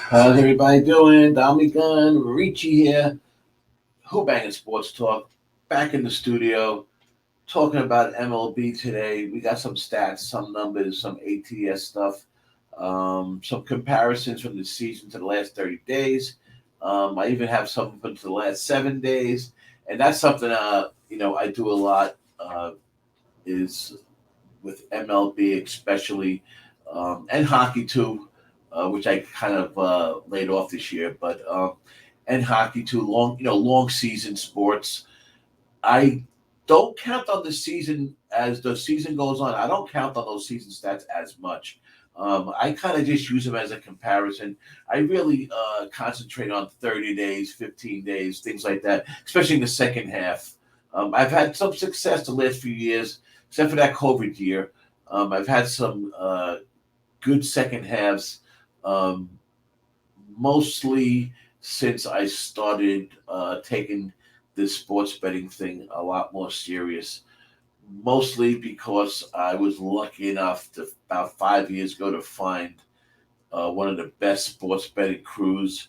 How's everybody doing? DommyGun, Rici here. Who Banging Sports Talk. Back in the studio, talking about MLB today. We got some stats, some numbers, some ATS stuff, some comparisons from the season to the last 30 days. I even have some from the last 7 days, and that's something I do a lot. Is with MLB especially, and hockey too, which I kind of laid off this year, but and hockey too. Long season sports. I don't count on the season as the season goes on. I don't count on those season stats as much. I kind of just use them as a comparison. I really concentrate on 30 days, 15 days, things like that, especially in the second half. I've had some success the last few years, except for that COVID year. I've had some good second halves, um, mostly since I started taking this sports betting thing a lot more serious. Mostly because I was lucky enough to about 5 years ago to find one of the best sports betting crews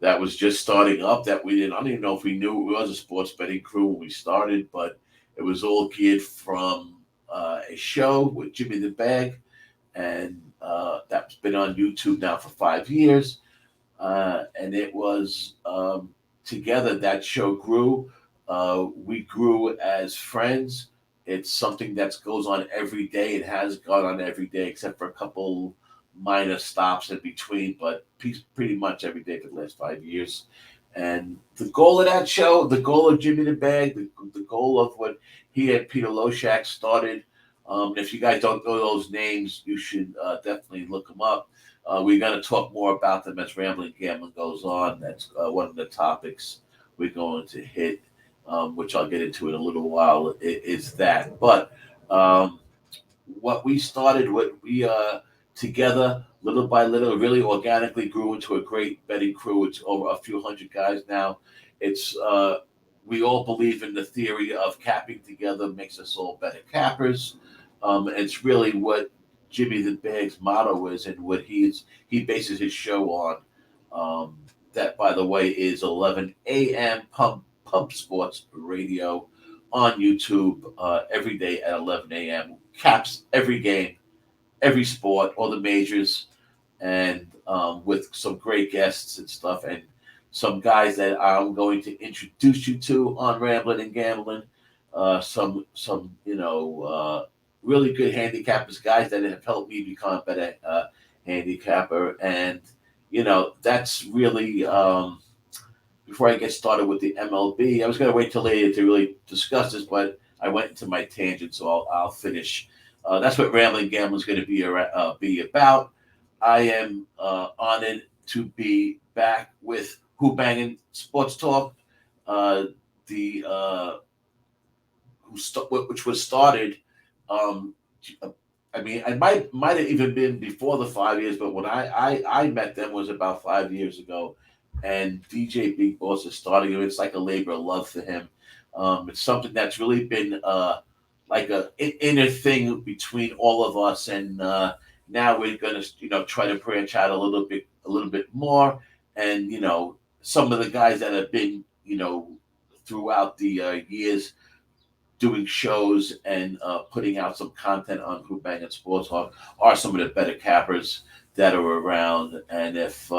that was just starting up. That we didn't. I don't even know if we knew it was a sports betting crew when we started, but it was all geared from a show with Jimmy the Bag, and that's been on YouTube now for 5 years. And it was together that show grew. We grew as friends. It's something that goes on every day. It has gone on every day, except for a couple minor stops in between, but pretty much every day for the last 5 years. And the goal of that show, the goal of Jimmy the Bag, the goal of what he and Peter Loshak started. If you guys don't know those names, you should definitely look them up. We're going to talk more about them as Rambling Gambling goes on. That's one of the topics we're going to hit, which I'll get into in a little while, is that. But what we started, what we together, little by little, really organically grew into a great betting crew. It's over a few hundred guys now. It's We all believe in the theory of capping together makes us all better cappers. It's really what Jimmy the Bag's motto is, and what he bases his show on. Um, that, by the way, is 11 a.m. Pump Sports Radio on YouTube every day at 11 a.m. Caps every game, every sport, all the majors, and with some great guests and stuff, and some guys that I'm going to introduce you to on Rambling and Gambling. Some really good handicappers, guys that have helped me become a better handicapper, and that's really. Before I get started with the MLB, I was going to wait till later to really discuss this, but I went into my tangent, so I'll finish. That's what Rambling Gambling is going to be about. I am honored to be back with Who Banging Sports Talk, uh, the which was started. Um, I mean, I might have even been before the 5 years, but when I met them was about 5 years ago, and DJ Big Boss is starting it. It's like a labor of love for him. It's something that's really been like inner thing between all of us, and now we're gonna try to branch out a little bit more, and some of the guys that have been throughout the years doing shows and putting out some content on Group Bang and Sports Talk are some of the better cappers that are around. And if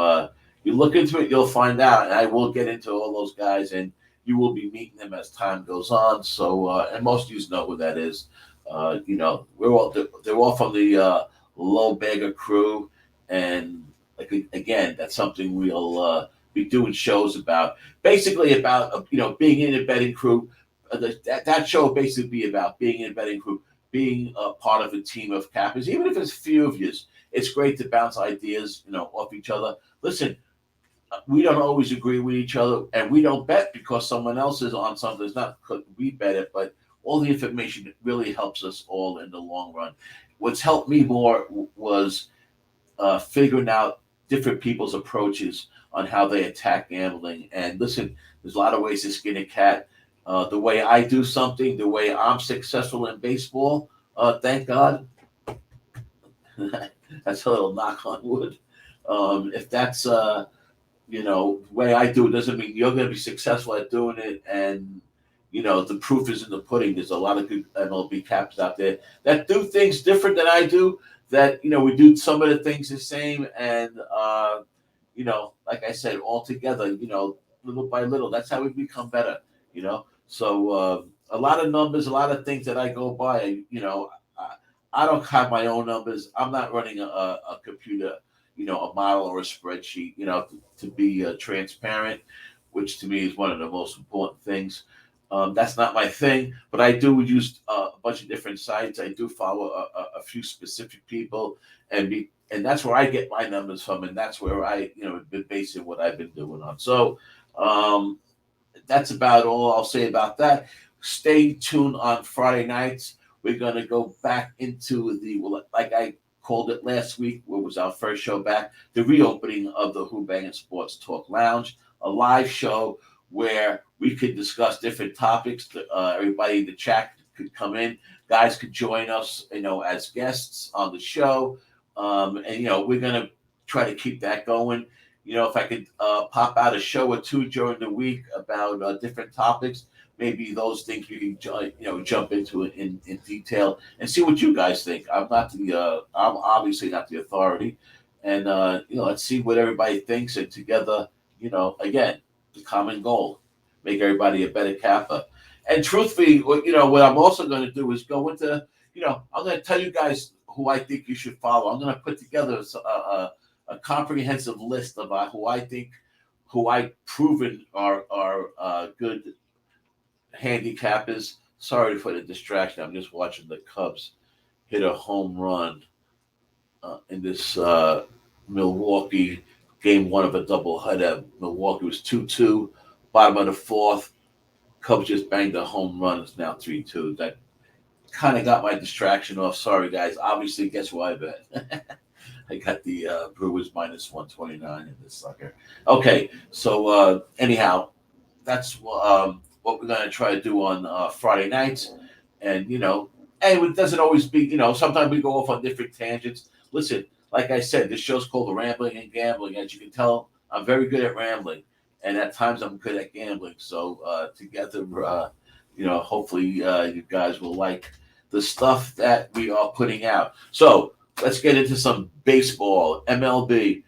you look into it, you'll find out. And I will get into all those guys, and you will be meeting them as time goes on. So, and most of you know who that is. They're all from the Low Beggar crew, and like again, that's something we'll be doing shows about. Basically, about being in a betting crew. That show will basically be about being in a betting group, being a part of a team of cappers, even if it's few of you. It's great to bounce ideas, off each other. Listen, we don't always agree with each other, and we don't bet because someone else is on something. It's not because we bet it, but all the information really helps us all in the long run. What's helped me more was figuring out different people's approaches on how they attack gambling. And listen, there's a lot of ways to skin a cat. The way I do something, the way I'm successful in baseball, thank God. That's a little knock on wood. If that's the way I do it doesn't mean you're going to be successful at doing it. And the proof is in the pudding. There's a lot of good MLB caps out there that do things different than I do. That we do some of the things the same, and like I said, all together, little by little, that's how we become better. So a lot of numbers, a lot of things that I go by. I don't have my own numbers. I'm not running a computer, a model or a spreadsheet, to be transparent, which to me is one of the most important things. That's not my thing, but I do use a bunch of different sites. I do follow a few specific people, and that's where I get my numbers from, and that's where I been basing what I've been doing on. So um, that's about all I'll say about that. Stay tuned on Friday nights. We're gonna go back into like I called it last week, what was our first show back, the reopening of the Who Bangin' Sports Talk Lounge, a live show where we could discuss different topics. Everybody in the chat could come in. Guys could join us, as guests on the show. And we're gonna try to keep that going. If I could pop out a show or two during the week about different topics, maybe those things we can jump into it in detail and see what you guys think. I'm obviously not the authority, and let's see what everybody thinks, and together, again, the common goal, make everybody a better Kappa. And truthfully, what I'm also going to do is go into, I'm going to tell you guys who I think you should follow. I'm going to put together a comprehensive list of who I proven are good handicappers. Sorry for the distraction. I'm just watching the Cubs hit a home run in this Milwaukee game one of a doubleheader. Milwaukee was 2-2, bottom of the fourth. Cubs just banged a home run. It's now 3-2. That kind of got my distraction off. Sorry, guys. Obviously, guess who I bet? I got the Brewers minus 129 in this sucker. Okay, so anyhow, that's what we're going to try to do on Friday nights. And, and it doesn't always be, sometimes we go off on different tangents. Listen, like I said, this show's called Rambling and Gambling. As you can tell, I'm very good at rambling. And at times I'm good at gambling. So together, hopefully you guys will like the stuff that we are putting out. So let's get into some baseball, MLB.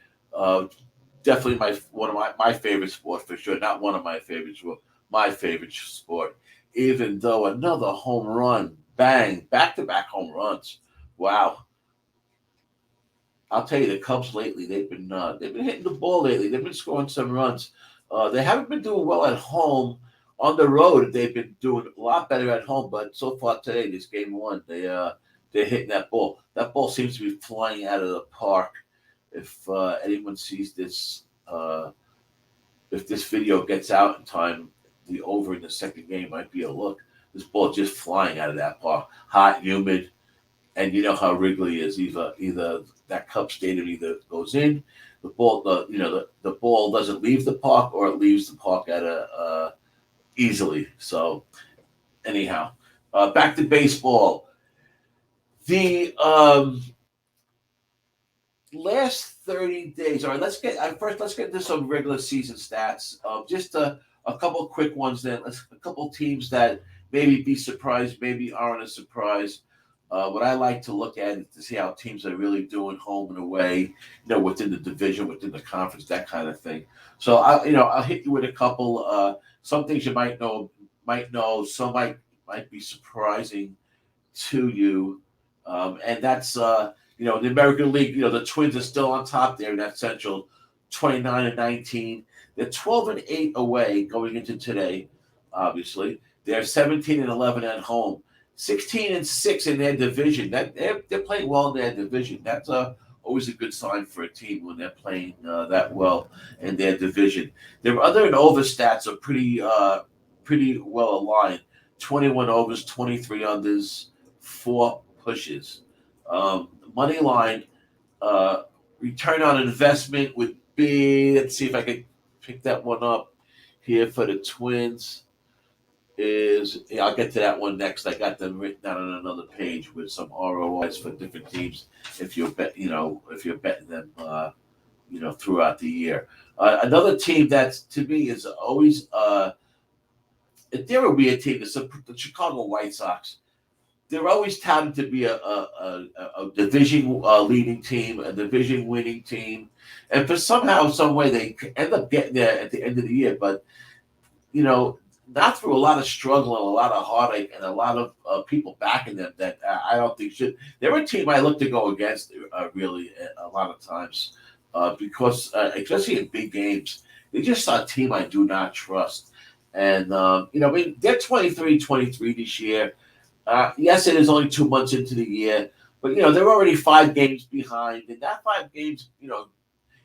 Definitely one of my favorite sport for sure. Not one of my favorites, but my favorite sport. Even though another home run, bang, back-to-back home runs. Wow. I'll tell you, the Cubs lately, they've been hitting the ball lately. They've been scoring some runs. They haven't been doing well at home. On the road, they've been doing a lot better at home. But so far today, this game one, they're hitting that ball. That ball seems to be flying out of the park. If anyone sees this, if this video gets out in time, the over in the second game might be a look. This ball just flying out of that park, hot, humid, and you know how Wrigley is. Either that Cub Stadium either goes in, the ball doesn't leave the park, or it leaves the park at a easily. So anyhow, back to baseball. The last 30 days. All right, let's get into some regular season stats. Just a couple quick ones. Then a couple teams that maybe be surprised, maybe aren't a surprise. What I like to look at is to see how teams are really doing home and away, within the division, within the conference, that kind of thing. So I'll hit you with a couple. Some things you might know, some might be surprising to you, and that's the American League. The Twins are still on top there in that Central, 29-19. They're 12-8 away going into today. Obviously, they're 17-11 at home, 16-6 in their division. That they're playing well in their division. That's always a good sign for a team when they're playing that well in their division. Their other and over stats are pretty well aligned. 21 overs, 23 unders, 4 pushes. Money line, return on investment would be, let's see if I can pick that one up here for the Twins. I'll get to that one next. I got them written down on another page with some ROIs for different teams. If you're betting them, throughout the year. Another team that to me is always they're a weird team. It's the Chicago White Sox. They're always touted to be a division leading team, a division winning team, and for somehow, some way, they end up getting there at the end of the year. But you know, not through a lot of struggle and a lot of heartache and a lot of people backing them that I don't think should. They're a team I look to go against really a lot of times because especially in big games, they're just a team I do not trust. And I mean, they're 23-23 this year. Yes, it is only 2 months into the year, but they're already 5 games behind, and that 5 games,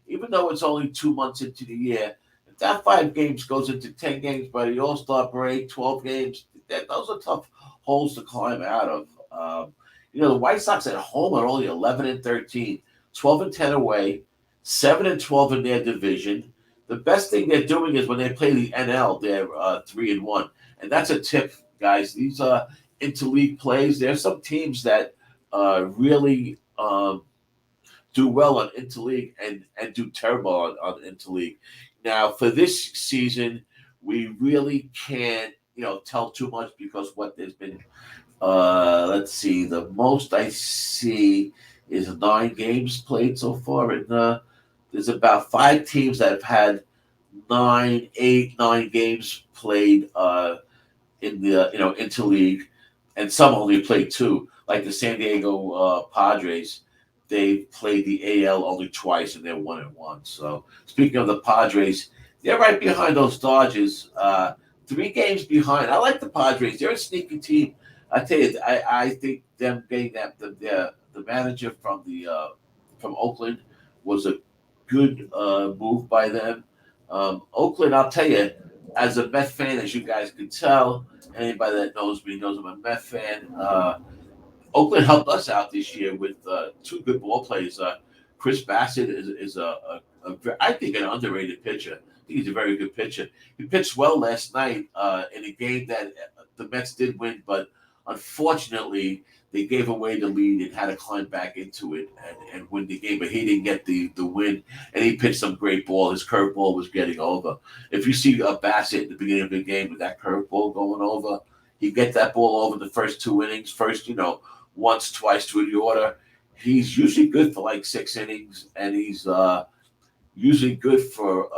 even though it's only 2 months into the year, if that 5 games goes into 10 games by the All Star break, 12 games, those are tough holes to climb out of. The White Sox at home are only 11-13, 12-10 away, 7-12 in their division. The best thing they're doing is when they play the NL, they're 3-1, and that's a tip, guys. These are interleague plays. There's some teams that really do well on interleague and do terrible on interleague. Now, for this season, we really can't tell too much because what there's been. Let's see. The most I see is 9 games played so far, and there's about 5 teams that have had 9 games played in the interleague, and some only played 2. Like the San Diego Padres, they played the AL only twice, and they're 1-1. So speaking of the Padres, they're right behind those Dodgers, 3 games behind. I like the Padres; they're a sneaky team. I tell you, I think them getting that the manager from Oakland was a good move by them. Oakland, I'll tell you, as a Met fan, as you guys can tell, anybody that knows me knows I'm a Met fan. Oakland helped us out this year with 2 good ball players. Chris Bassett is I think an underrated pitcher. I think he's a very good pitcher. He pitched well last night in a game that the Mets did win, but unfortunately they gave away the lead and had to climb back into it and win the game. But he didn't get the win, and he pitched some great ball. His curveball was getting over. If you see Bassett at the beginning of the game with that curveball going over, he gets that ball over the first 2 innings. First, once, twice to the order. He's usually good for like 6 innings, and he's usually good for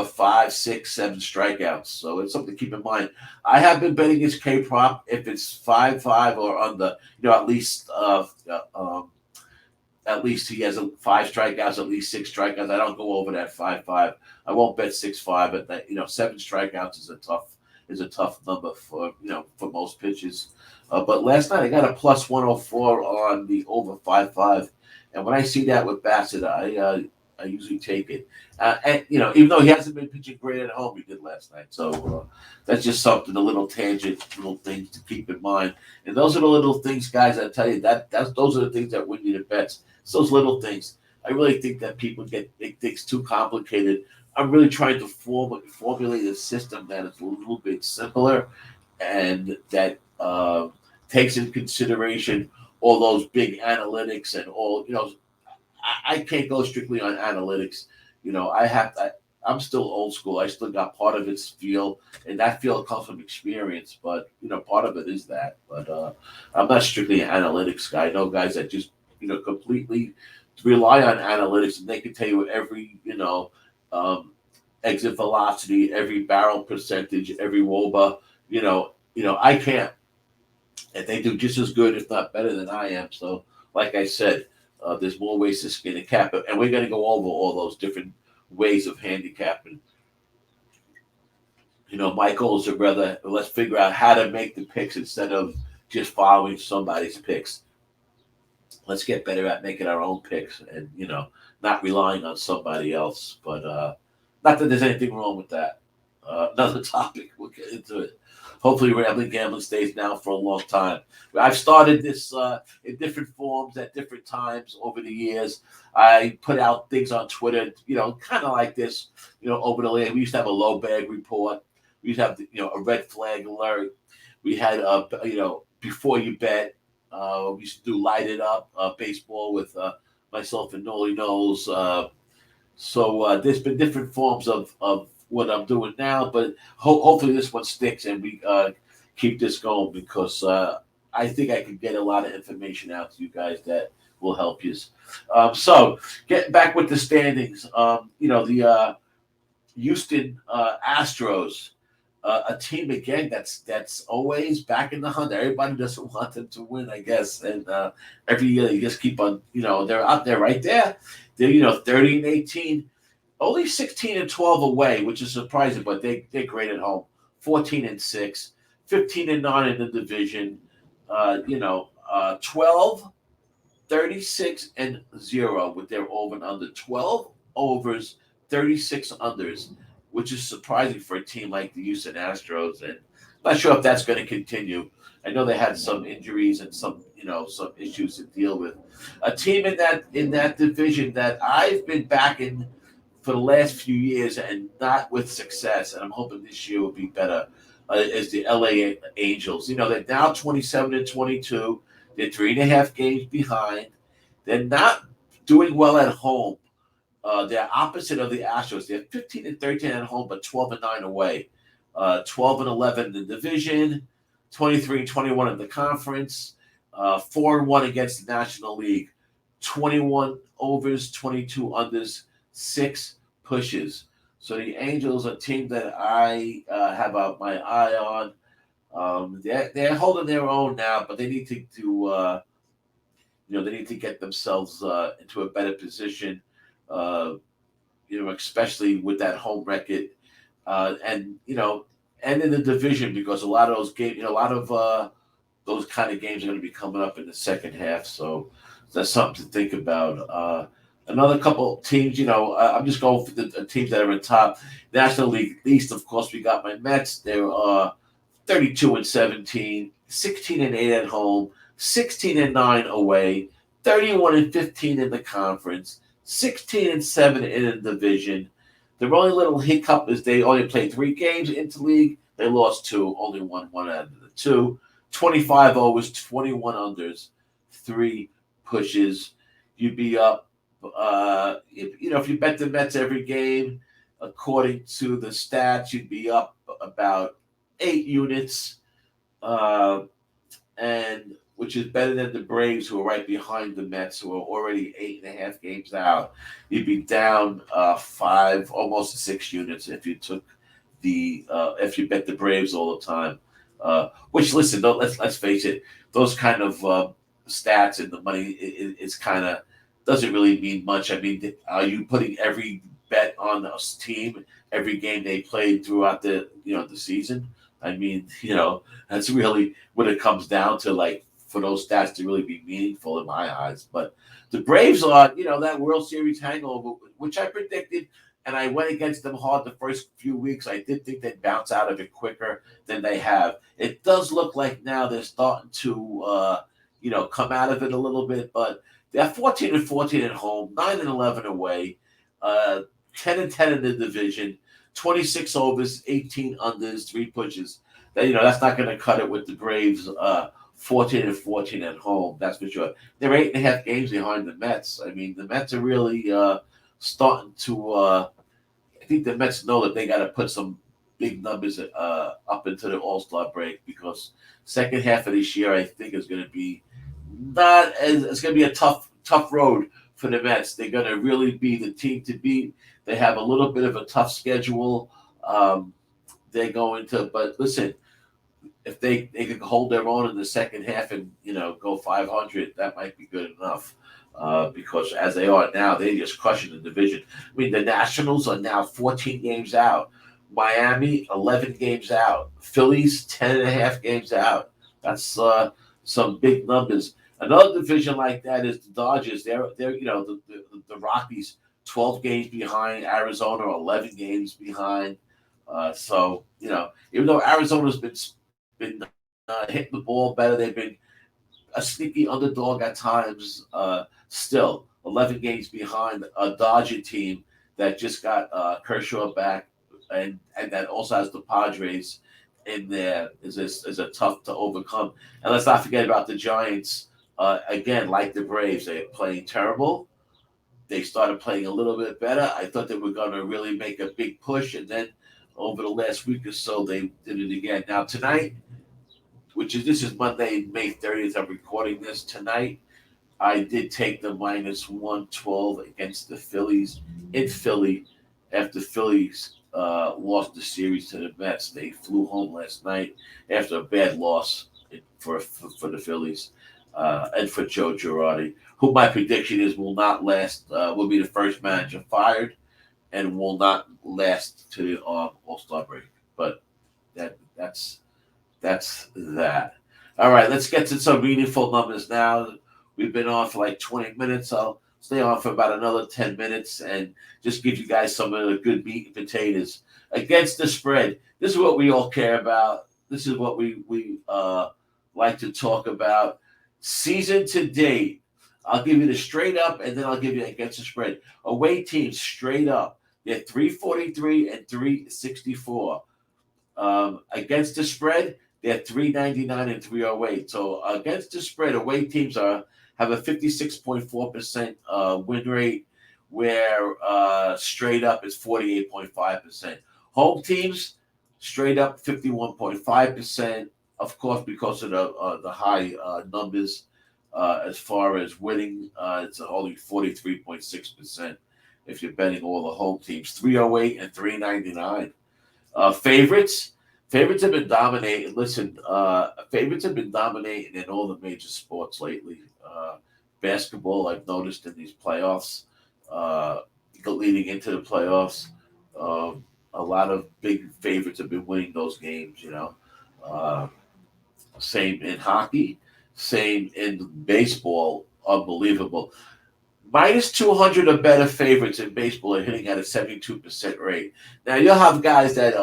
5, 6, 7 strikeouts. So it's something to keep in mind. I have been betting his K prop if it's 5-5 or under. At least he has 5 strikeouts, at least 6 strikeouts. I don't go over that 5-5. I won't bet 6-5, but 7 strikeouts is a tough number for most pitches. But last night I got a plus 104 on the over 5-5, and when I see that with Bassett, I usually take it. And even though he hasn't been pitching great at home, he did last night. So that's just something, a little tangent, little things to keep in mind. And those are the little things, guys. I tell you those are the things that win you the bets. It's those little things. I really think that people make things too complicated. I'm really trying to formulate a system that is a little bit simpler and that takes into consideration all those big analytics and all. I can't go strictly on analytics. I'm still old school. I still got part of its feel, and that feel comes from experience. But part of it is that. But I'm not strictly an analytics guy. I know guys that just completely rely on analytics, and they can tell you every exit velocity, every barrel percentage, every woba. I can't, and they do just as good, if not better, than I am. So, like I said. There's more ways to skin a cap, and we're going to go over all those different ways of handicapping. My goal is to rather let's figure out how to make the picks instead of just following somebody's picks. Let's get better at making our own picks and not relying on somebody else. But not that there's anything wrong with that. Another topic. We'll get into it. Hopefully, Rambling Gambling stays down for a long time. I've started this in different forms at different times over the years. I put out things on Twitter, kind of like this, over the years. We used to have a low bag report. We used to have, a red flag alert. We had, before you bet, we used to do light it up baseball with myself and Noli knows. So there's been different forms of what I'm doing now, but hopefully this one sticks and we keep this going because I think I can get a lot of information out to you guys that will help you. So getting back with the standings, the Houston Astros, a team again that's always back in the hunt. Everybody doesn't want them to win, I guess, and every year they just keep on. They're out there, right there. They're 30-18, only 16-12 away, which is surprising, but they're great at home. 14-6, 15-9 in the division. 12, 36-0 with their over and under. 12 overs, 36 unders, which is surprising for a team like the Houston Astros. And I'm not sure if that's going to continue. I know they had some injuries and some issues to deal with. A team in that division that I've been backing for the last few years and not with success, and I'm hoping this year will be better, is the LA Angels. They're now 27-22. They're 3.5 games behind. They're not doing well at home. They're opposite of the Astros. They're 15-13 at home, but 12-9 away. 12-11 in the division, 23-21 in the conference, 4-1 against the National League, 21 overs, 22 unders, 6 pushes. So the Angels are a team that I have my eye on. They're holding their own now, but they need they need to get themselves into a better position. Especially with that home record, and in the division because a lot of those games, a lot of those kind of games are going to be coming up in the second half. So that's something to think about. Another couple teams, I'm just going for the teams that are in top. National League East, of course, we got my Mets. They're 32-17, 16-8 at home, 16-9 away, 31-15 in the conference, 16-7 in the division. Their only little hiccup is they only played 3 games into league. They lost 2, only won 1 out of the 2. 25 overs, 21 unders, 3 pushes. You'd be up. If you bet the Mets every game, according to the stats, you'd be up about 8 units, and which is better than the Braves, who are right behind the Mets, who are already 8.5 games out. You'd be down 5, almost 6 units if you took if you bet the Braves all the time. Which, listen, let's face it, those kind of stats and the money is kind of doesn't really mean much. I mean, are you putting every bet on a team every game they played throughout the season? I mean, that's really what it comes down to, like, for those stats to really be meaningful in my eyes. But the Braves are, that World Series hangover, which I predicted, and I went against them hard the first few weeks. I did think they'd bounce out of it quicker than they have. It does look like now they're starting to, come out of it a little bit, but they're 14-14 at home, 9-11 away, 10-10 in the division, 26 overs, 18 unders, 3 pushes. That's not going to cut it with the Braves. 14-14 at home, that's for sure. They're 8.5 games behind the Mets. I mean, the Mets are really starting to. I think the Mets know that they got to put some big numbers up into the All-Star break because second half of this year, I think, is going to be it's going to be a tough road for the Mets. They're going to really be the team to beat. They have a little bit of a tough schedule. They're going to, but listen, if they can hold their own in the second half and go 500, that might be good enough. Because as they are now, they're just crushing the division. I mean, the Nationals are now 14 games out. Miami, 11 games out. Phillies, 10.5 games out. That's some big numbers. Another division like that is the Dodgers. They're the Rockies, 12 games behind. Arizona, 11 games behind. So even though Arizona's been hitting the ball better, they've been a sneaky underdog at times. Still, 11 games behind a Dodger team that just got Kershaw back, and that also has the Padres in there. Is a tough to overcome. And let's not forget about the Giants. Again, like the Braves, they're playing terrible, they started playing a little bit better. I thought they were going to really make a big push, and then over the last week or so, they did it again. Now tonight, this is Monday, May 30th. I'm recording this tonight. I did take the minus 112 against the Phillies in Philly after Phillies lost the series to the Mets. They flew home last night after a bad loss for the Phillies and for Joe Girardi, who my prediction is will not last, will be the first manager fired and will not last to the All-Star break. But that's that. All right, let's get to some meaningful numbers now. We've been on for like 20 minutes. I'll stay on for about another 10 minutes and just give you guys some of the good meat and potatoes. Against the spread, this is what we all care about. This is what we like to talk about. Season to date, I'll give you the straight up, and then I'll give you against the spread. Away teams straight up, they're 343 and 364. Against the spread, they're 399 and 308. So against the spread, away teams have a 56.4% win rate, where straight up is 48.5%. Home teams straight up 51.5%. Of course, because of the high numbers as far as winning, it's only 43.6% if you're betting all the home teams. 308 and 399. Favorites have been dominating. Listen, favorites have been dominating in all the major sports lately. Basketball, I've noticed in these playoffs, leading into the playoffs, a lot of big favorites have been winning those games. Same in hockey, same in baseball. Unbelievable. Minus 200 or better favorites in baseball are hitting at a 72% rate. Now, you'll have guys that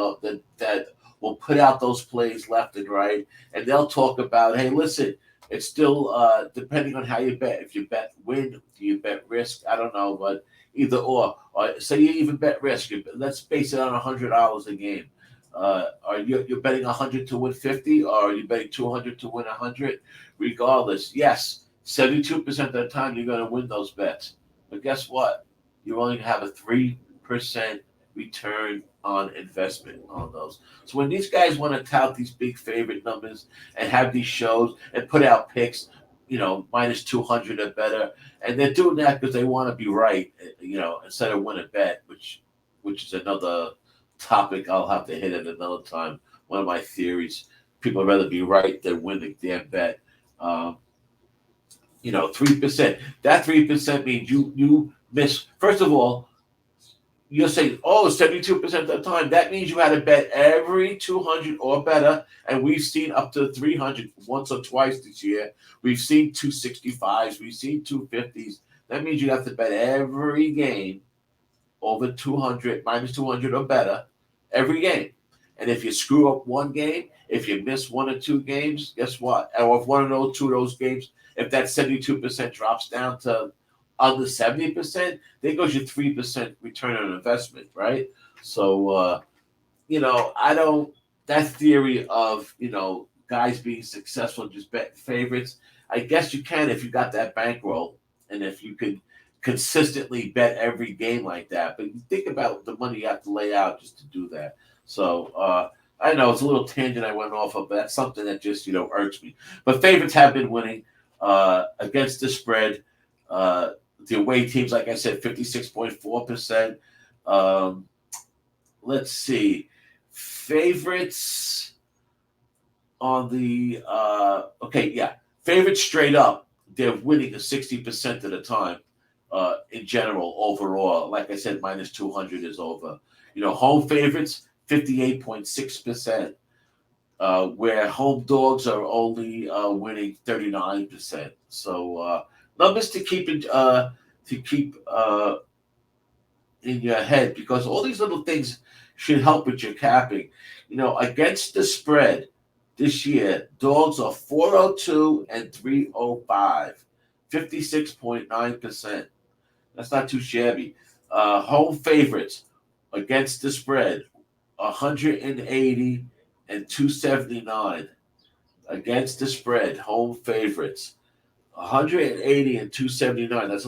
will put out those plays left and right, and they'll talk about, hey, listen, it's still depending on how you bet. If you bet win, do you bet risk? I don't know, but either or say you even bet risk. Let's base it on $100 a game. Are you're betting 100 to win 50, or are you betting 200 to win 100? Regardless, yes, 72% of the time you're going to win those bets. But guess what? You only have a 3% return on investment on those. So when these guys want to tout these big favorite numbers and have these shows and put out picks, minus 200 or better, and they're doing that because they want to be right, instead of win a bet, which is another topic I'll have to hit at another time. One of my theories: people would rather be right than win the damn bet. 3%. That 3% means you miss. First of all, you'll say, 72% of the time. That means you had to bet every 200 or better, and we've seen up to 300 once or twice this year. We've seen 265s. We've seen 250s. That means you have to bet every game over 200, minus 200 or better, every game. And if you screw up one game, if you miss one or two games, guess what? Or if one of two of those games, if that 72% drops down to under 70%, there goes your 3% return on investment, right? So, I don't, that theory of, guys being successful just betting favorites, I guess you can if you got that bankroll and if you could consistently bet every game like that. But you think about the money you have to lay out just to do that. So, I know it's a little tangent I went off of, but that's something that just, irks me. But favorites have been winning against the spread. The away teams, like I said, 56.4%. Let's see. Favorites on the favorites straight up, they're winning 60% of the time in general overall. Like I said, minus 200 is over. Home favorites, 58.6%. Where home dogs are only winning 39%. So numbers to keep in your head, because all these little things should help with your capping. Against the spread this year, dogs are 402 and 305, 56.9%. That's not too shabby. Home favorites against the spread, 180 and 279 against the spread. Home favorites. 180 and 279. That's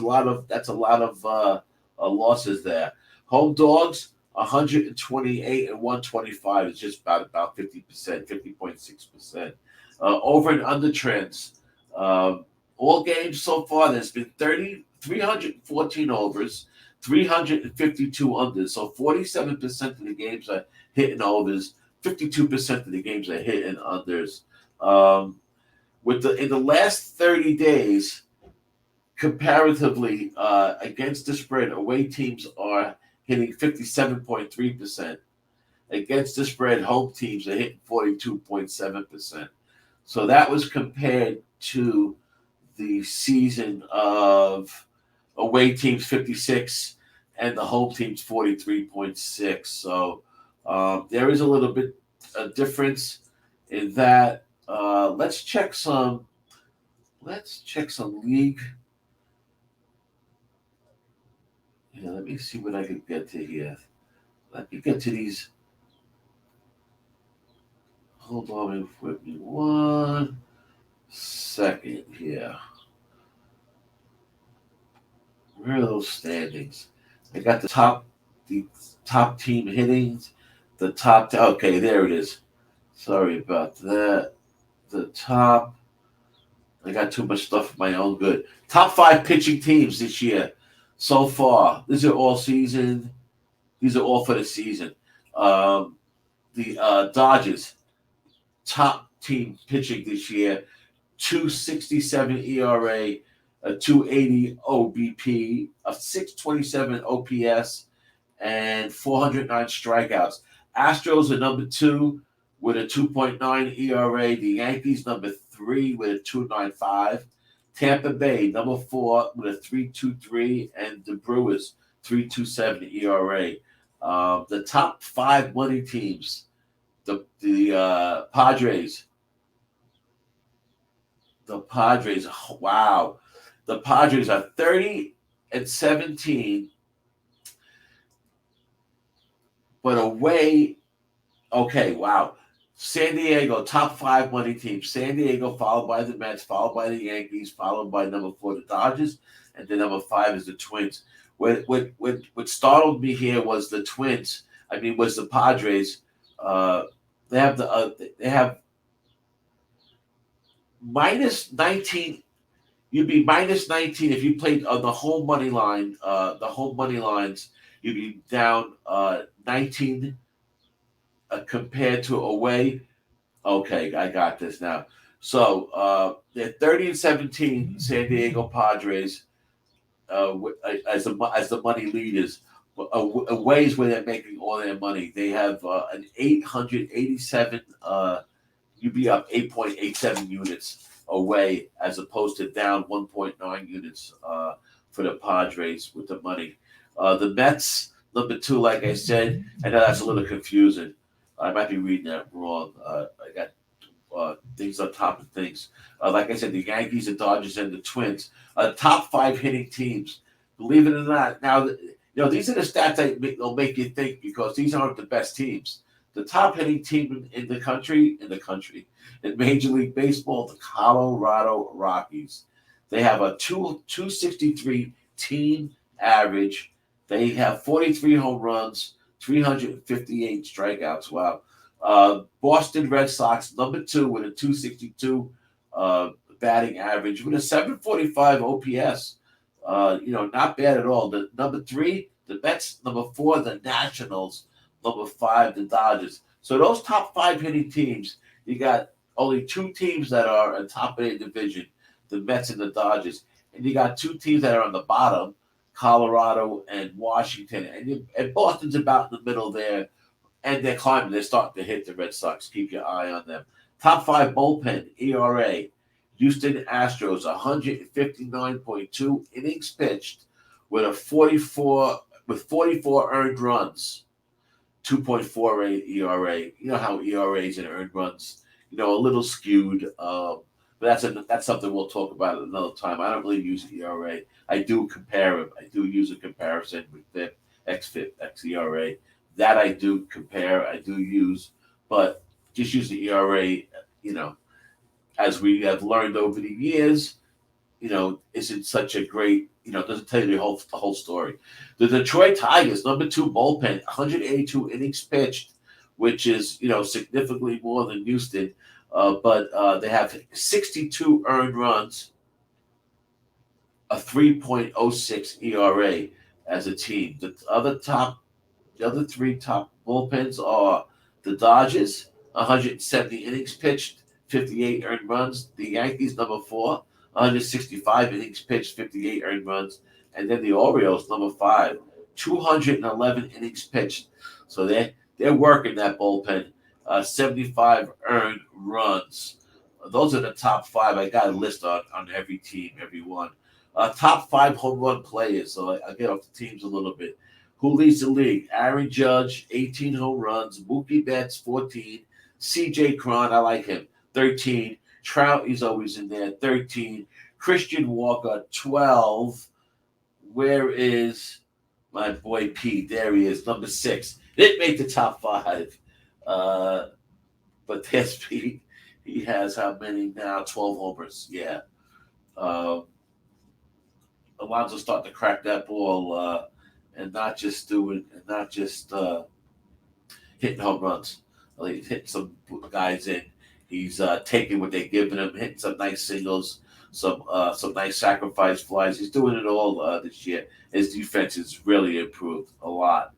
a lot of losses there. Home dogs 128 and 125. It's just about 50%, 50.6%. Over and under trends. All games so far, there's been 314 overs, 352 unders. So 47% of the games are hitting overs, 52% of the games are hitting unders. Um, in the last 30 days, comparatively against the spread, away teams are hitting 57.3%. Against the spread, home teams are hitting 42.7%. So that was compared to the season of away teams 56 and the home teams 43.6. So there is a little bit a difference in that. Let's check some. Let's check some league. Yeah, let me see what I can get to here. Let me get to these. Hold on with me 1 second here. Where are those standings? I got the top team hitting, okay, there it is. Sorry about that. The top. I got too much stuff for my own good. Top 5 pitching teams this year so far. These are all season. These are all for the season. The Dodgers, top team pitching this year, 267 ERA, a 280 OBP, a 627 OPS, and 409 strikeouts. Astros are number 2 with a 2.9 ERA. The Yankees number 3 with a 2.95. Tampa Bay number 4 with a 3.23, and the Brewers 3.27 ERA. The top 5 money teams, the Padres. The Padres, wow. The Padres are 30 and 17, but away. Okay, wow. San Diego, top 5 money team. San Diego, followed by the Mets, followed by the Yankees, followed by number 4, the Dodgers, and then number 5 is the Twins. What startled me here was the Twins. Was the Padres. They have minus 19. You'd be minus 19 if you played on the home money line. The home money lines, you'd be down 19 compared to away. Okay, I got this now. So they're 30 and 17, San Diego Padres, as the money leaders. Away is where they're making all their money. They have an 887. You'd be up 8.87 units away, as opposed to down 1.9 units for the Padres with the money. The Mets, number 2, like I said, I know that's a little confusing. I might be reading that wrong. I got things on top of things. Like I said, the Yankees, the Dodgers, and the Twins, top 5 hitting teams. Believe it or not, now these are the stats that'll make you think, because these aren't the best teams. The top hitting team in the country, in Major League Baseball, the Colorado Rockies. They have a 263 team average. They have 43 home runs, 358 strikeouts. Wow. Boston Red Sox, number 2 with a 262 batting average, with a 745 OPS. Not bad at all. The number 3, the Mets. Number 4, the Nationals. Number 5, the Dodgers. So those top 5 hitting teams, you got only 2 teams that are on top of their division, the Mets and the Dodgers. And you got 2 teams that are on the bottom, Colorado and Washington. And Boston's about in the middle there. And they're climbing. They're starting to hit the Red Sox. Keep your eye on them. Top 5 bullpen, ERA. Houston Astros, 159.2 innings pitched with 44 earned runs. 2.48 ERA. You know how ERAs and earned runs, a little skewed. But that's something we'll talk about at another time. I don't really use ERA. I do compare them. I do use a comparison with FIP, XFIP, XERA. That I do compare. I do use, but just use the ERA. As we have learned over the years, isn't such a great, doesn't tell you the whole story. The Detroit Tigers, number two bullpen, 182 innings pitched, which is, significantly more than Houston. But they have 62 earned runs, a 3.06 ERA as a team. The other three top bullpens are the Dodgers, 170 innings pitched, 58 earned runs. The Yankees, number four, 165 innings pitched, 58 earned runs. And then the Orioles, number five, 211 innings pitched. So they're working that bullpen, 75 earned runs. Those are the top five. I got a list on every team, every one. Top five home run players. So I'll get off the teams a little bit. Who leads the league? Aaron Judge, 18 home runs. Mookie Betts, 14. C.J. Cron, I like him, 13. Trout, he's always in there, 13. Christian Walker, 12. Where is my boy Pete? There he is, number 6. Didn't make the top 5. But there's Pete. He has how many now? 12 homers. Yeah. Alonso's starting to crack that ball. And not just hitting home runs. He's hitting some guys in. He's taking what they're giving him, hitting some nice singles, some nice sacrifice flies. He's doing it all this year. His defense has really improved a lot.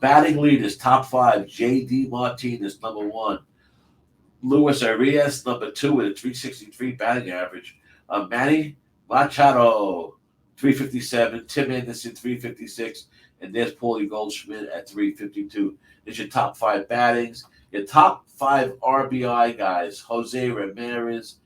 Batting leaders, top 5. J.D. Martinez, number 1. Luis Arias, number 2, with a 363 batting average. Manny Machado, 357. Tim Anderson, 356. And there's Paulie Goldschmidt at 352. There's your top 5 battings. Your top 5 RBI guys. Jose Ramirez,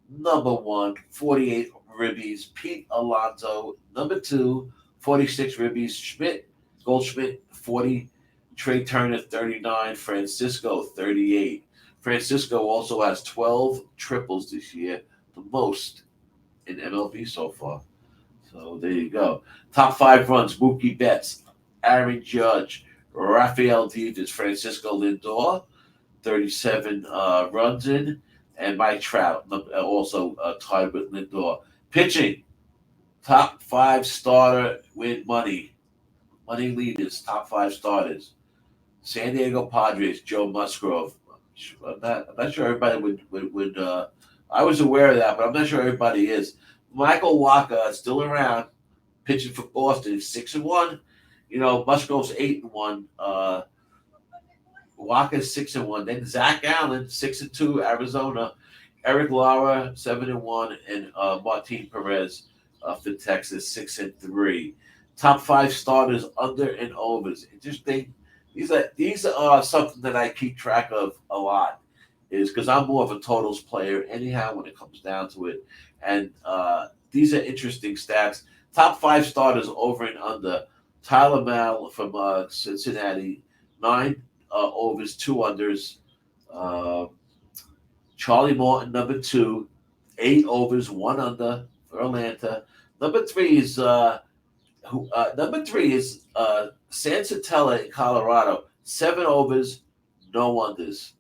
number 1, 48 ribbies. Pete Alonso, number 2, 46 ribbies. Goldschmidt, 40. Trey Turner, 39. Francisco, 38. Francisco also has 12 triples this year, the most in MLB so far. So there you go. Top 5 runs: Mookie Betts, Aaron Judge, Rafael Devers, Francisco Lindor, 37 runs in, and Mike Trout, also tied with Lindor. Pitching, top 5 starter win money leaders, top 5 starters. San Diego Padres, Joe Musgrove. I'm not sure everybody would I was aware of that, but I'm not sure everybody is. Michael Wacha still around, pitching for Boston, 6-1. Musgrove's 8-1. Wacha's 6-1. Then Zach Allen, 6-2, Arizona. Eric Lara, 7-1, and Martin Perez for Texas, 6-3. Top 5 starters, under and overs. Interesting. These are something that I keep track of a lot, is because I'm more of a totals player anyhow when it comes down to it. And these are interesting stats. Top 5 starters, over and under. Tyler Mal from Cincinnati, 9 overs, 2 unders. Charlie Morton, number 2, 8 overs, 1 under for Atlanta. Number 3 is Sansatella in Colorado, 7 overs, no unders.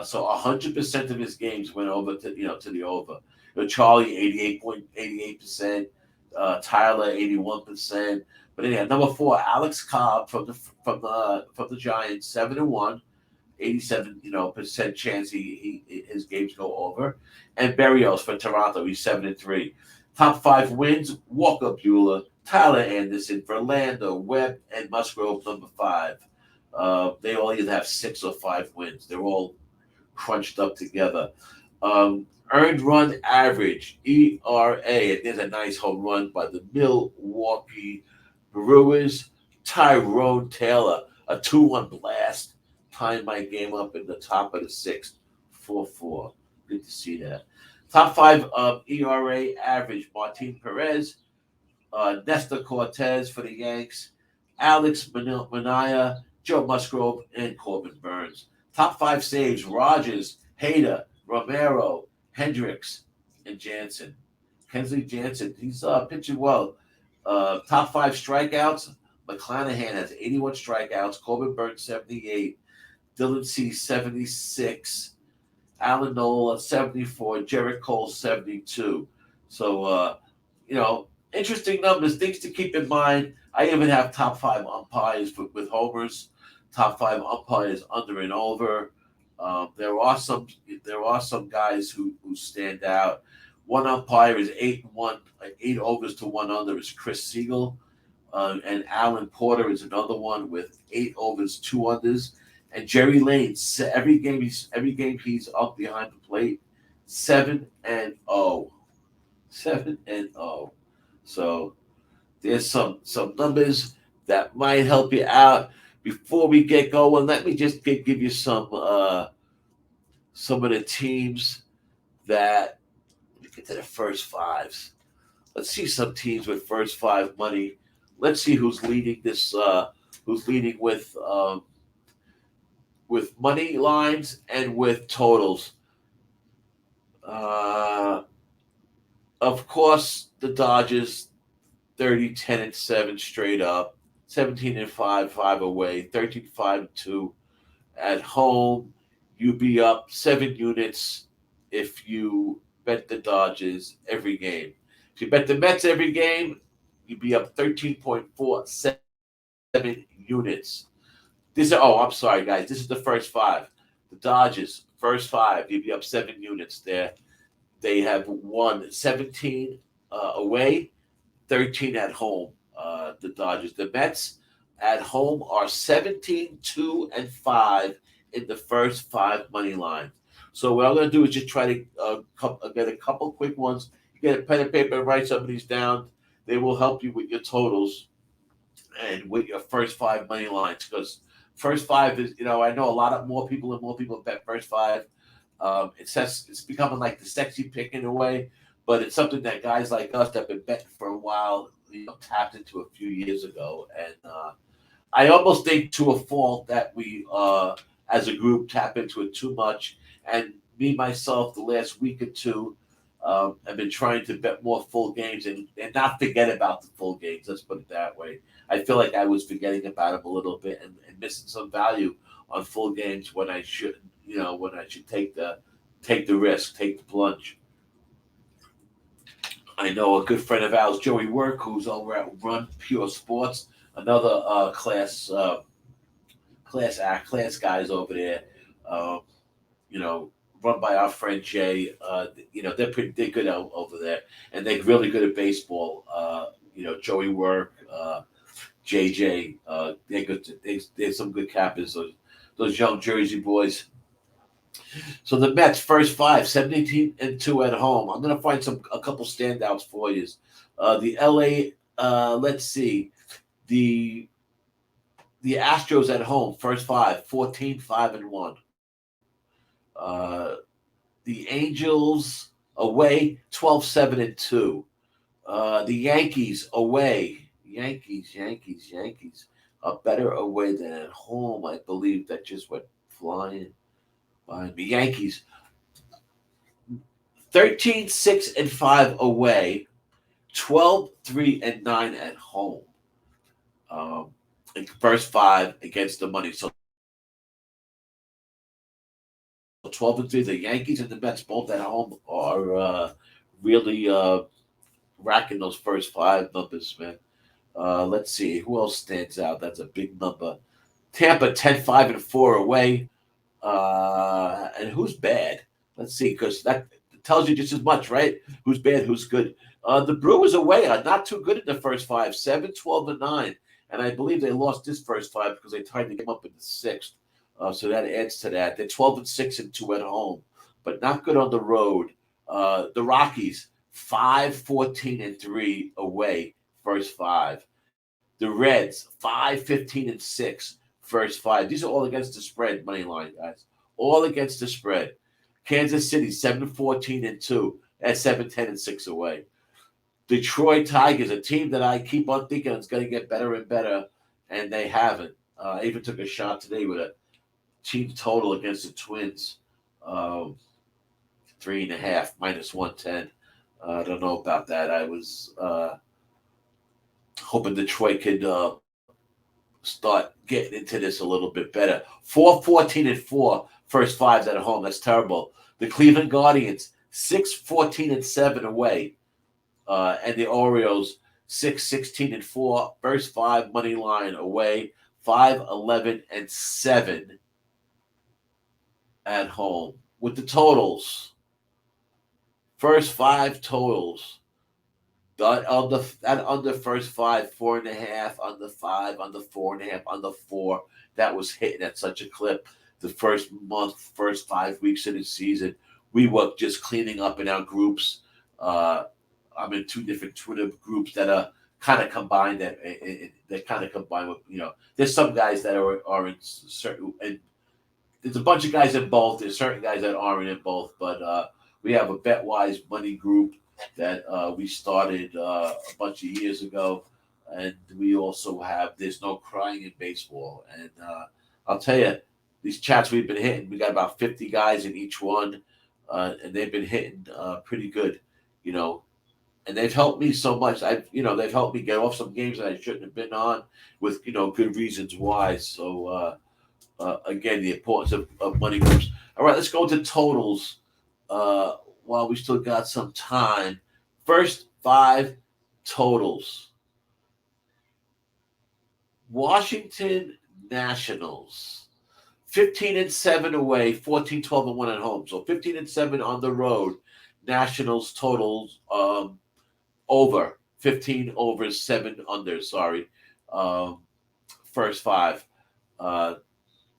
So 100% of his games went over to the over. Charlie 88%, Tyler 81%. But anyhow, number 4, Alex Cobb from the Giants, 7-1, 87% chance his games go over. And Berrios for Toronto, he's 7-3. Top 5 wins: Walker Buehler, Tyler Anderson, Verlander, Webb, and Musgrove, number 5. They all either have 6 or 5 wins. They're all crunched up together. Earned run average, ERA, and there's a nice home run by the Milwaukee Brewers. Tyrone Taylor, a 2-1 blast, tied my game up in the top of the 6th, 4-4. Good to see that. Top 5 ERA average: Martin Perez, Nestor Cortez for the Yanks, Alex Manaea, Joe Musgrove, and Corbin Burns. Top 5 saves: Rogers, Hader, Romero, Hendricks, and Jansen. Kensley Jansen, he's pitching well. Top 5 strikeouts: McClanahan has 81 strikeouts, Corbin Burns 78, Dylan Cease 76, Alan Nola 74, Jarrett Cole 72. So, interesting numbers, things to keep in mind. I even have top five umpires with homers, top five umpires under and over. There are some guys who stand out. One umpire is 8-1, 8 overs to one under is Chris Siegel, and Alan Porter is another one with 8 overs, 2 unders. And Jerry Lane, every game he's up behind the plate, 7-0. 7-0. So there's some numbers that might help you out. Before we get going, let me just give you some of the teams that, let me get to the first fives. Let's see some teams with first five money. Let's see who's leading this. Who's leading with money lines and with totals. Uh, of course, the Dodgers 30, 10, and 7 straight up, 17 and 5, 5 away, 13, 5, and 2 at home. You'd be up 7 units if you bet the Dodgers every game. If you bet the Mets every game, you'd be up 13.47 units. I'm sorry, guys. This is the first five. The Dodgers, first five, you'd be up 7 units there. They have won 17 away, 13 at home, the Dodgers. The Mets at home are 17, 2, and 5 in the first five money lines. So what I'm going to do is just try to get a couple quick ones. You get a pen and paper and write some of these down. They will help you with your totals and with your first five money lines, because first five is, I know a lot of more people bet first five. It's becoming like the sexy pick in a way, but it's something that guys like us that have been betting for a while, tapped into a few years ago. And I almost think to a fault that we, as a group, tap into it too much. And me, myself, the last week or two, have been trying to bet more full games and not forget about the full games. Let's put it that way. I feel like I was forgetting about them a little bit and missing some value on full games when I should, when I should take the risk, take the plunge. I know a good friend of ours, Joey Work, who's over at Run Pure Sports, another class guys over there. Um, Run by our friend Jay. They're good over there, and they're really good at baseball. Joey Work, JJ. They're good. They're some good cappers. Those young Jersey boys. So the Mets first five, 17 and 2 at home. I'm gonna find a couple standouts for you. The LA, let's see, the the Astros at home first five, 14, 5, and 1. Uh, the Angels away, 12, 7, and 2. The Yankees away, Yankees are better away than at home. I believe that just went flying by me. Yankees 13, 6, and 5 away, 12, 3, and 9 at home. Um, First five against the money. So 12 and 3, the Yankees and the Mets both at home are really racking those first five numbers, man. Let's see who else stands out. That's a big number. Tampa 10, 5, and 4 away. And who's bad? Let's see, because that tells you just as much, right? Who's bad, who's good. The Brewers away are not too good in the first five, 7, 12, and 9. And I believe they lost this first five because they tied the game up in the sixth. So that adds to that. They're 12 and 6 and 2 at home, but not good on the road. The Rockies 5, 14, and 3 away, first five. The Reds 5, 15, and 6, first five. These are all against the spread, money line, guys. All against the spread. Kansas City 7, 14, and 2 at 7, 10, and 6 away. Detroit Tigers, a team that I keep on thinking is going to get better and better, and they haven't. I even took a shot today with a team total against the Twins, 3.5 minus 110. I don't know about that. I was hoping Detroit could start getting into this a little bit better. 4, 14, and 4, first fives at home. That's terrible. The Cleveland Guardians 6, 14, and 7 away. And the Orioles 6-16-4, first five money line away, 5-11-7 at home. With the totals, first five totals. Under first five, 4.5, under five, under 4.5, under four. That was hitting at such a clip. The first month, first 5 weeks of the season, we were just cleaning up in our groups. I'm in two different Twitter groups that are kind of combined. That kind of combine with There's some guys that are in certain, and there's a bunch of guys in both. There's certain guys that aren't in both, but we have a BetWise money group that we started a bunch of years ago, and we also have There's No Crying in Baseball. And I'll tell you, these chats we've been hitting, we got about 50 guys in each one, and they've been hitting pretty good, you know. And they've helped me so much. They've helped me get off some games that I shouldn't have been on, with good reasons why. So again, the importance of money groups. All right, let's go to totals while we still got some time. First five totals. Washington Nationals, 15-7 away, 14-12-1 at home. So 15-7 on the road. Nationals totals over 15 overs, 7 under. Sorry, first five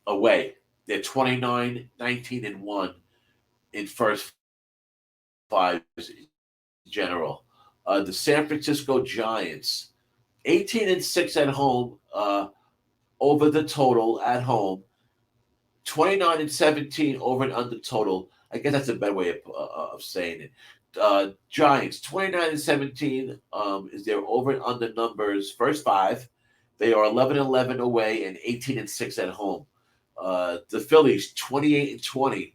away. They're 29-19-1 in first five in general. The San Francisco Giants, 18-6 at home, over the total at home. 29-17 over and under total. I guess that's a better way of saying it. Giants 29-17 is their over and under numbers. First five, they are 11-11 away and 18-6 at home. The Phillies 28-20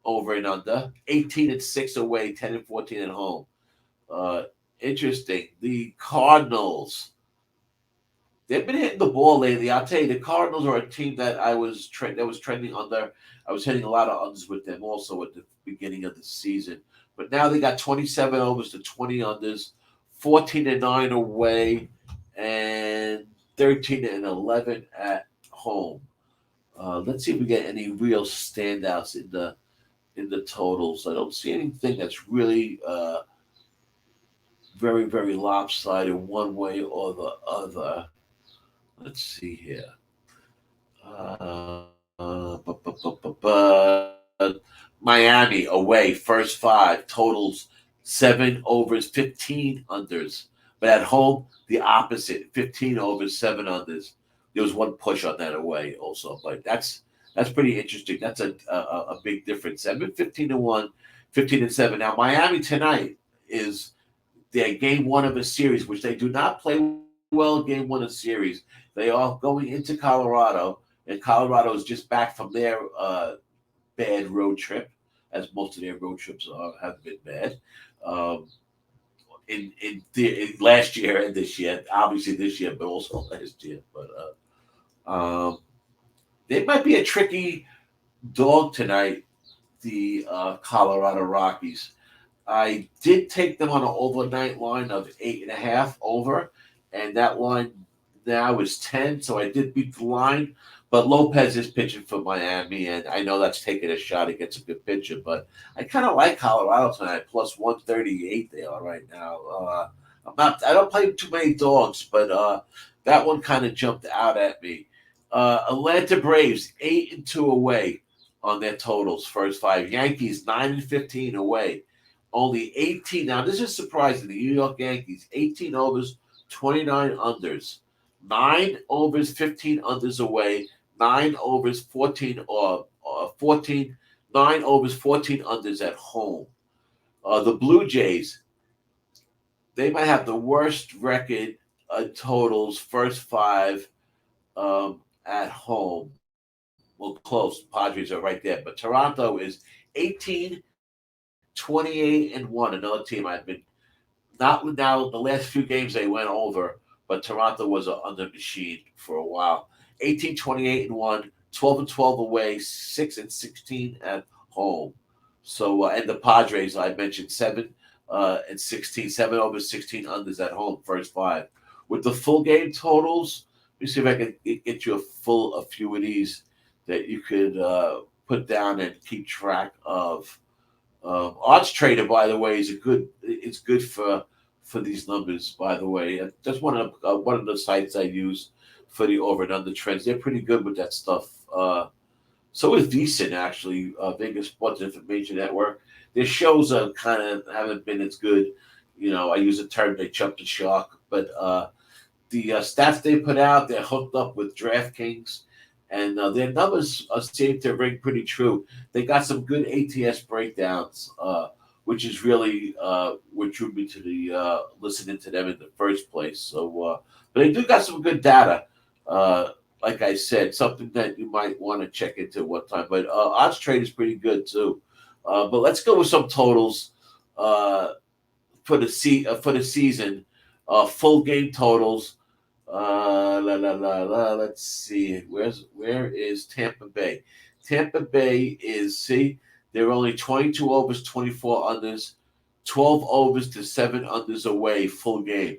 over and under, 18-6 away, 10-14 at home. Interesting. The Cardinals, they've been hitting the ball lately. I'll tell you, the Cardinals are a team that was trending under. I was hitting a lot of unders with them also at the beginning of the season. But now they got 27 overs to 20 unders, 14-9 away, and 13-11 at home. Let's see if we get any real standouts in the totals. I don't see anything that's really very, very lopsided one way or the other. Let's see here. Miami away, first five, totals 7 overs, 15 unders. But at home, the opposite, 15 overs, 7 unders. There was one push on that away also, but that's pretty interesting. That's a big difference. 15-1, 15-7. Now Miami tonight is their game one of a series, which they do not play well. Game one of series, they are going into Colorado, and Colorado is just back from their bad road trip, as most of their road trips have been bad. In last year and this year, obviously this year, but also last year. But they might be a tricky dog tonight, the Colorado Rockies. I did take them on an overnight line of 8.5 over, and that line now is 10. So I did beat the line, but Lopez is pitching for Miami, and I know that's taking a shot against a good pitcher. But I kind of like Colorado tonight, plus 138 they are right now. I don't play too many dogs, but that one kind of jumped out at me. Atlanta Braves 8-2 away on their totals. First five. Yankees 9-15 away. Only 18. Now, this is surprising. The New York Yankees, 18 overs, 29 unders. 9 overs, 15 unders away. 9 overs, 14 14. 9 overs, 14 unders at home. The Blue Jays, they might have the worst record totals, first five at home. Well, close. Padres are right there. But Toronto is 18, 28-1. Another team I've been not now. The last few games they went over, but Toronto was an under machine for a while. 18, 28-1, 12-12 away, 6-16 at home. So and the Padres I mentioned 7 and 16, 7 overs, 16 unders at home, first five. With the full game totals, let me see if I can get you a few of these that you could put down and keep track of. Odds Trader, by the way, is a good. It's good for these numbers. By the way, that's one of the sites I use for the over and under trends. They're pretty good with that stuff. So is decent actually. Vegas Sports Information Network. Their shows kind of haven't been as good. I use the term they jumped the shark, but the stats they put out, they're hooked up with DraftKings, and their numbers seem to ring pretty true. They got some good ATS breakdowns, which is really what drew me to the listening to them in the first place. So, but they do got some good data. Uh, like I said, something that you might want to check into one time. But Odds Trade is pretty good too. But let's go with some totals uh, for the season. Full game totals. Let's see. Where is Tampa Bay? Tampa Bay is they're only 22 overs, 24 unders, 12 overs to 7 unders away. Full game.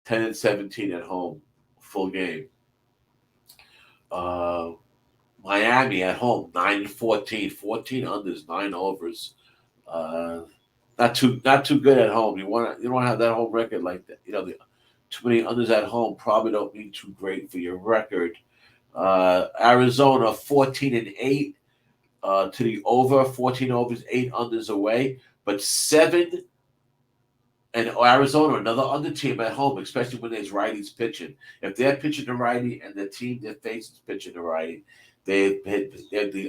10-17 at home. Full game. Uh, Miami at home 9-14, 14 unders, 9 overs. Uh, not too good at home. You don't have that home record like that. Too many unders at home probably don't mean too great for your record. Arizona 14-8 to the over, 14 overs, 8 unders away, but seven. And Arizona, another under team at home, especially when there's righties pitching. If they're pitching the righty and the team they're facing is pitching the righty, the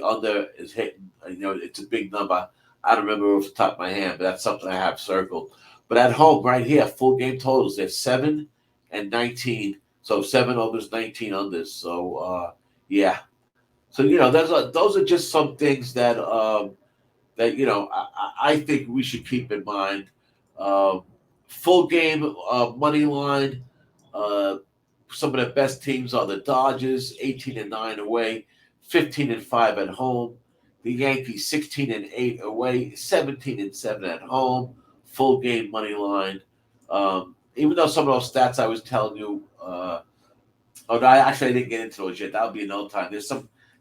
under is hitting. It's a big number. I don't remember off the top of my hand, but that's something I have circled. But at home, right here, full game totals, they're 7-19. So 7 overs, 19 unders. So yeah. So those are just some things that I think we should keep in mind. Um, Full game money line. Uh, some of the best teams are the Dodgers, 18-9 away, 15-5 at home. The Yankees, 16-8 away, 17-7 at home. Full game money line. Even though some of those stats I was telling you, oh no, I didn't get into those yet. That'll be another time.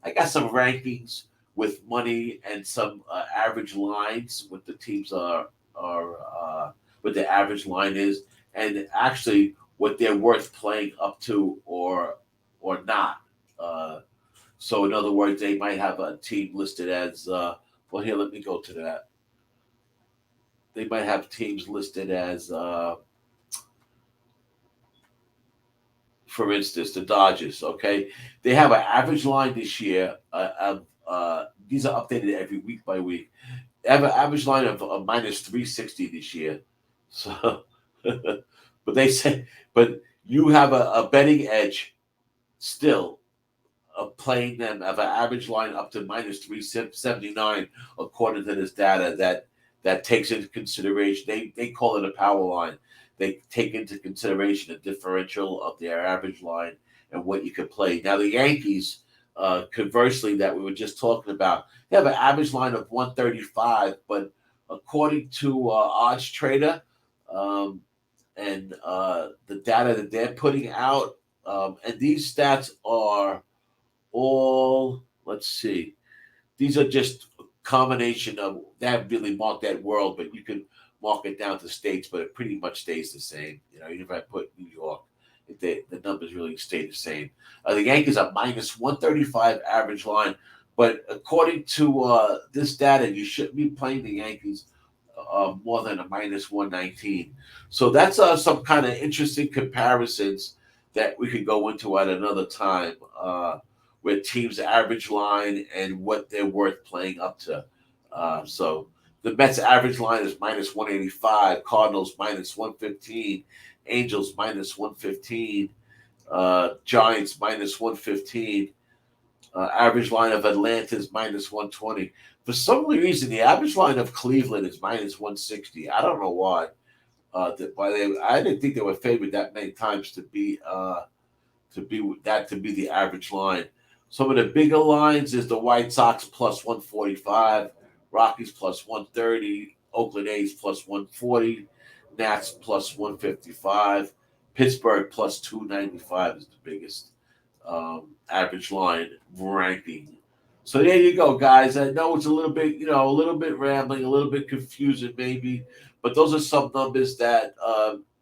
I got some rankings with money and some average lines. What the teams are what the average line is, and actually what they're worth playing up to or not. Uh, so in other words, they might have a team listed as well. Here, let me go to that. They might have teams listed as, for instance, the Dodgers. Okay, they have an average line this year. These are updated every week by week. They have an average line of minus 360 this year. So, but they say, but you have a betting edge still of playing them of an average line up to minus 379 according to this data that takes into consideration. They call it a power line. They take into consideration the differential of their average line and what you could play. Now the Yankees, conversely, that we were just talking about, they have an average line of 135, but according to Odds Trader, um, and the data that they're putting out, and these stats are all, let's see, these are just a combination of, they haven't really marked that world, but you can mark it down to states, but it pretty much stays the same. Even if I put New York, the numbers really stay the same. The Yankees are minus 135 average line, but according to this data, you shouldn't be playing the Yankees more than a minus 119. So that's some kind of interesting comparisons that we could go into at another time, with teams' average line and what they're worth playing up to. So the Mets average line is minus 185, Cardinals minus 115, Angels minus 115, Giants minus 115. Average line of Atlanta is minus 120. For some reason, the average line of Cleveland is minus 160. I don't know why. I didn't think they were favored that many times to be the average line. Some of the bigger lines is the White Sox plus 145, Rockies plus 130, Oakland A's plus 140, Nats plus 155, Pittsburgh plus 295 is the biggest average line ranking. So there you go, guys. I know it's a little bit, a little bit rambling, a little bit confusing, maybe, but those are some numbers that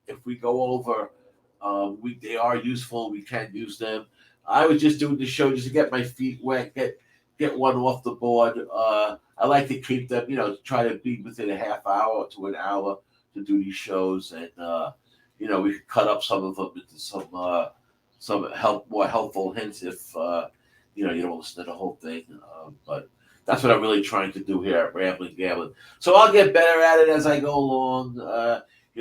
if we go over, they are useful. We can use them. I was just doing the show just to get my feet wet, get one off the board. I like to keep them, try to be within a half hour to an hour to do these shows, and we could cut up some of them into some more helpful hints if you don't listen to the whole thing. But that's what I'm really trying to do here at Rambling Gambling. So I'll get better at it as I go along.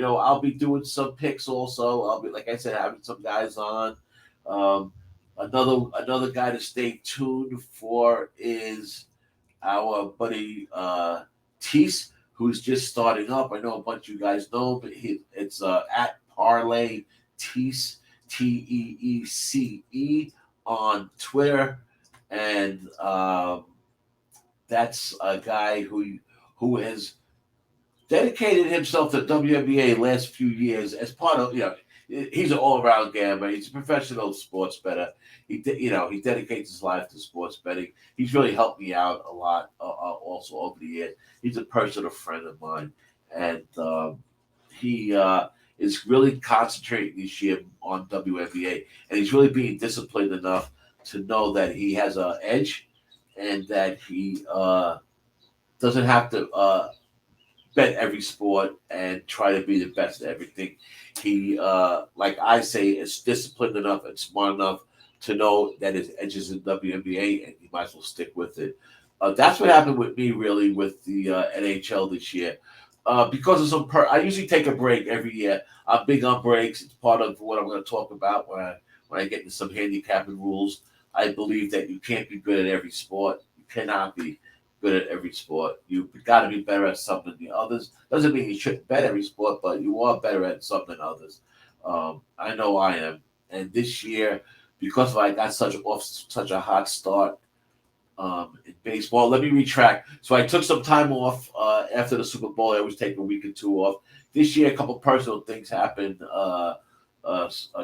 I'll be doing some picks also. I'll be, like I said, having some guys on. Um, another guy to stay tuned for is our buddy Teese, who's just starting up. I know a bunch of you guys know, but it's at Parlay Teese, Teece on Twitter, and that's a guy who has dedicated himself to WNBA last few years as part of he's an all-around gambler. He's a professional sports bettor. He dedicates his life to sports betting. He's really helped me out a lot also over the years. He's a personal friend of mine, and he is really concentrating this year on WNBA, and he's really being disciplined enough to know that he has an edge and that he doesn't have to bet every sport and try to be the best at everything. He, like I say, is disciplined enough and smart enough to know that his edge is in WNBA, and he might as well stick with it. That's what happened with me, really, with the NHL this year. Because of some, I usually take a break every year. I'm big on breaks. It's part of what I'm going to talk about when I get into some handicapping rules. I believe that you can't be good at every sport. You cannot be good at every sport. You've got to be better at some than the others. Doesn't mean you shouldn't bet every sport, but you are better at some than others. I know I am. And this year, because I got such a hot start in baseball, let me retract. So I took some time off after the Super Bowl. I always take a week or two off. This year, a couple personal things happened. A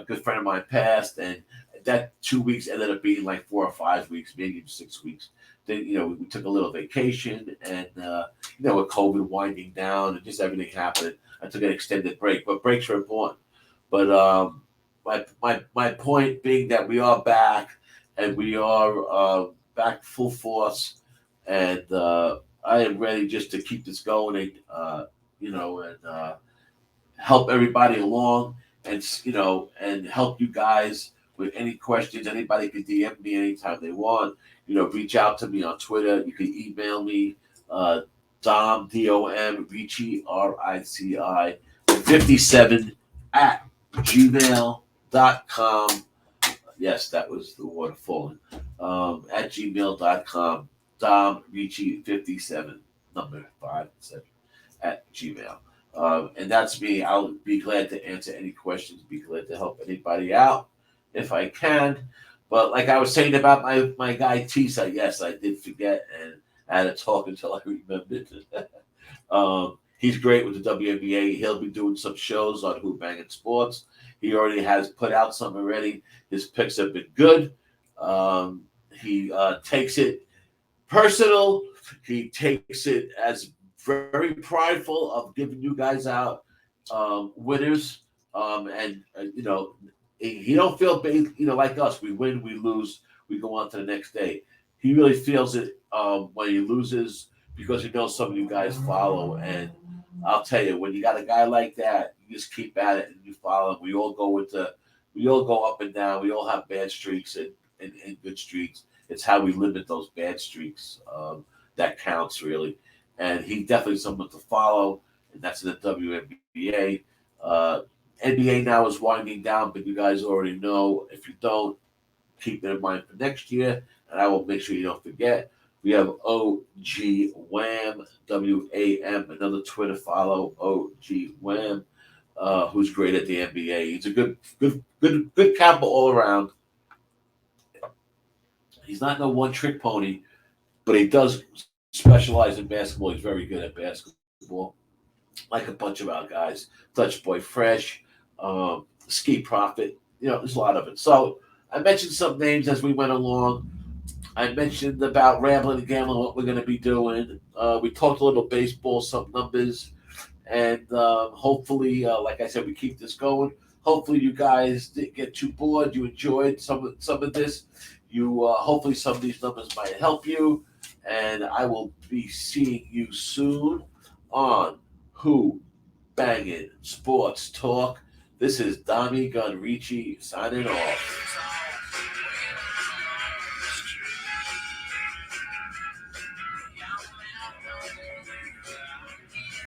good friend of mine passed, and that 2 weeks ended up being like 4 or 5 weeks, maybe even 6 weeks. Then, we took a little vacation, and with COVID winding down and just everything happening, I took an extended break. But breaks are important. But my point being that we are back, and we are back full force, and I am ready just to keep this going, and help everybody along, and help you guys with any questions. Anybody can DM me anytime they want. Reach out to me on Twitter. You can email me, Dom, D-O-M, Rici, R-I-C-I, 57 at gmail.com. Yes, that was the water falling. At gmail.com. Dom, Rici, 57, number 57, at Gmail. And that's me. I'll be glad to answer any questions, be glad to help anybody out if I can. But like I was saying about my guy Tisa, yes, I did forget, and I had to talk until I remembered. He's great with the WNBA. He'll be doing some shows on Who Bangin' Sports. He already has put out some already. His picks have been good. He takes it personal. He takes it as very prideful of giving you guys out winners. And he don't feel like us. We win, we lose, we go on to the next day. He really feels it when he loses, because he knows some of you guys follow. And I'll tell you, when you got a guy like that, you just keep at it and you follow him. We all go up and down. We all have bad streaks and good streaks. It's how we limit those bad streaks that counts, really. And he definitely someone to follow, and that's in the WNBA. NBA now is winding down, but you guys already know. If you don't, keep it in mind for next year, and I will make sure you don't forget. We have OG Wham, WAM, another Twitter follow, OG Wham, who's great at the NBA. He's a good capper all around. He's not no one trick pony, but he does specialize in basketball. He's very good at basketball. basketball, like a bunch of our guys, Dutch Boy Fresh, Ski Profit. There's a lot of it. So I mentioned some names as we went along. I mentioned about Rambling and Gambling, what we're going to be doing. We talked a little baseball, some numbers, and hopefully, like I said, we keep this going. Hopefully, you guys didn't get too bored. You enjoyed some of this. Hopefully, some of these numbers might help you, and I will be seeing you soon on Who Bangin' Sports Talk. This is DommyGun Rici signing off.